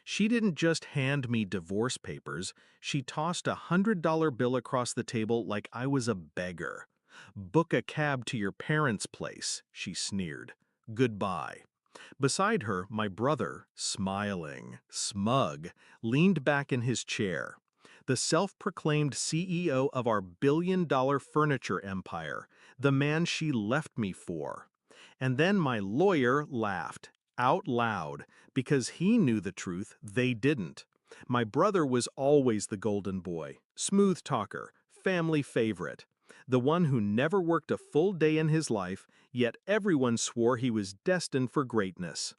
She didn't just hand me divorce papers, she tossed $100 bill across the table like I was a beggar. "Book a cab to your parents' place," she sneered. "Goodbye." Beside her, my brother, smiling, smug, leaned back in his chair. The self-proclaimed CEO of our billion-dollar furniture empire, the man she left me for. And then my lawyer laughed, out loud, because he knew the truth, they didn't. My brother was always the golden boy, smooth talker, family favorite, the one who never worked a full day in his life, yet everyone swore he was destined for greatness.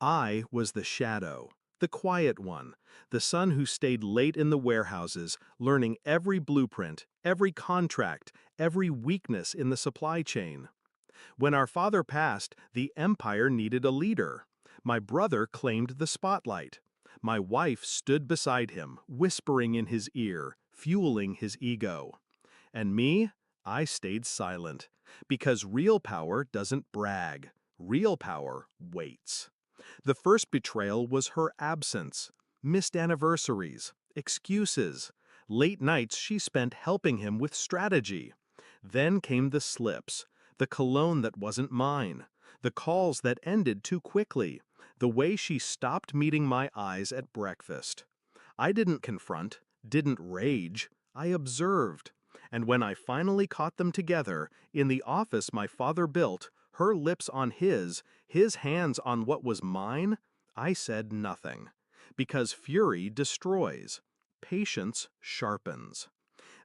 I was the shadow, the quiet one, the son who stayed late in the warehouses, learning every blueprint, every contract, every weakness in the supply chain. When our father passed, the empire needed a leader. My brother claimed the spotlight. My wife stood beside him, whispering in his ear, fueling his ego. And me, I stayed silent, because real power doesn't brag. Real power waits. The first betrayal was her absence, missed anniversaries, excuses, late nights she spent helping him with strategy. Then came the slips, the cologne that wasn't mine, the calls that ended too quickly, the way she stopped meeting my eyes at breakfast. I didn't confront, didn't rage, I observed. And when I finally caught them together, in the office my father built, her lips on his hands on what was mine, I said nothing. Because fury destroys. Patience sharpens.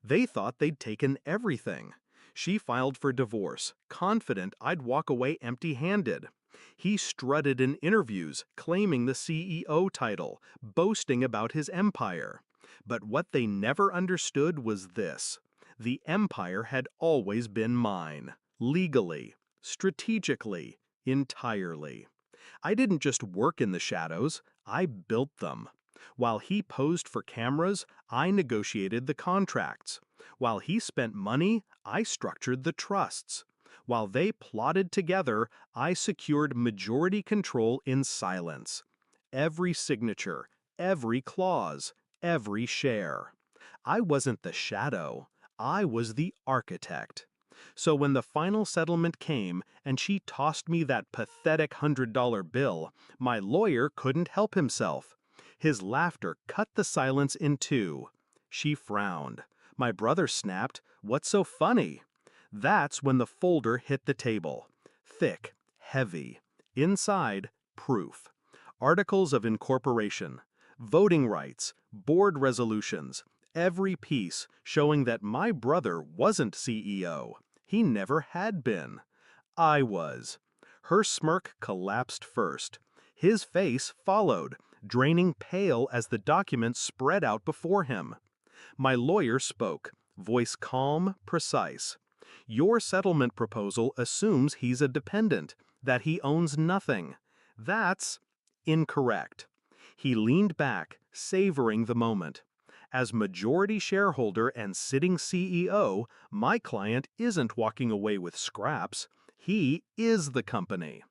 They thought they'd taken everything. She filed for divorce, confident I'd walk away empty-handed. He strutted in interviews, claiming the CEO title, boasting about his empire. But what they never understood was this. The empire had always been mine, legally, strategically, entirely. I didn't just work in the shadows, I built them. While he posed for cameras, I negotiated the contracts. While he spent money, I structured the trusts. While they plotted together, I secured majority control in silence. Every signature, every clause, every share. I wasn't the shadow, I was the architect. So when the final settlement came and she tossed me that pathetic $100 bill, my lawyer couldn't help himself. His laughter cut the silence in two. She frowned. My brother snapped, "What's so funny?" That's when the folder hit the table. Thick, heavy. Inside, proof. Articles of incorporation, voting rights, board resolutions, every piece showing that my brother wasn't CEO. He never had been. I was. Her smirk collapsed first. His face followed, draining pale as the document spread out before him. My lawyer spoke, voice calm, precise. "Your settlement proposal assumes he's a dependent, that he owns nothing. That's incorrect." He leaned back, savoring the moment. As majority shareholder and sitting CEO, my client isn't walking away with scraps. He is the company.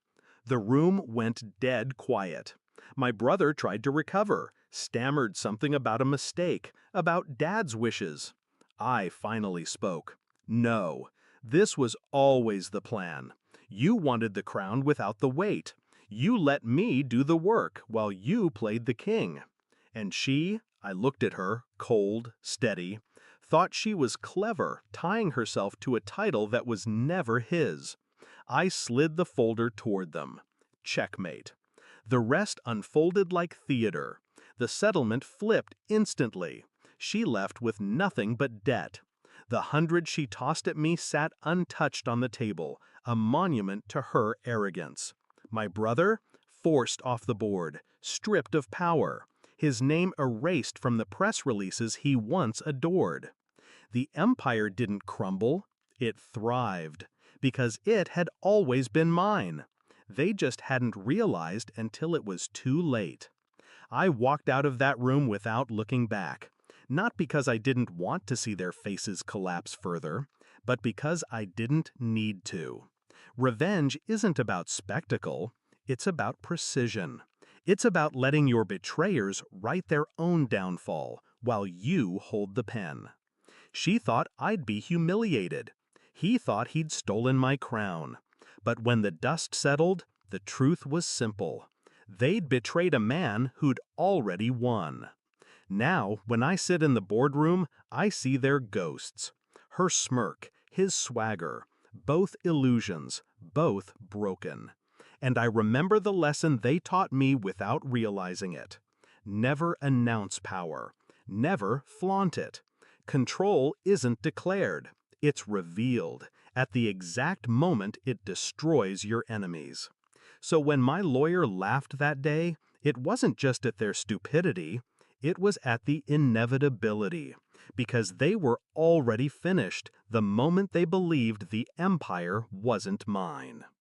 The room went dead quiet. My brother tried to recover, stammered something about a mistake, about Dad's wishes. I finally spoke. "No, this was always the plan. You wanted the crown without the weight. You let me do the work while you played the king." And she, I looked at her, cold, steady, thought she was clever, tying herself to a title that was never his. I slid the folder toward them. Checkmate. The rest unfolded like theater. The settlement flipped instantly. She left with nothing but debt. The $100 she tossed at me sat untouched on the table, a monument to her arrogance. My brother, forced off the board, stripped of power, his name erased from the press releases he once adored. The empire didn't crumble, it thrived, because it had always been mine. They just hadn't realized until it was too late. I walked out of that room without looking back, not because I didn't want to see their faces collapse further, but because I didn't need to. Revenge isn't about spectacle, it's about precision. It's about letting your betrayers write their own downfall while you hold the pen. She thought I'd be humiliated. He thought he'd stolen my crown. But when the dust settled, the truth was simple. They'd betrayed a man who'd already won. Now, when I sit in the boardroom, I see their ghosts. Her smirk, his swagger, both illusions, both broken. And I remember the lesson they taught me without realizing it. Never announce power. Never flaunt it. Control isn't declared. It's revealed at the exact moment it destroys your enemies. So when my lawyer laughed that day, it wasn't just at their stupidity, it was at the inevitability, because they were already finished the moment they believed the empire wasn't mine.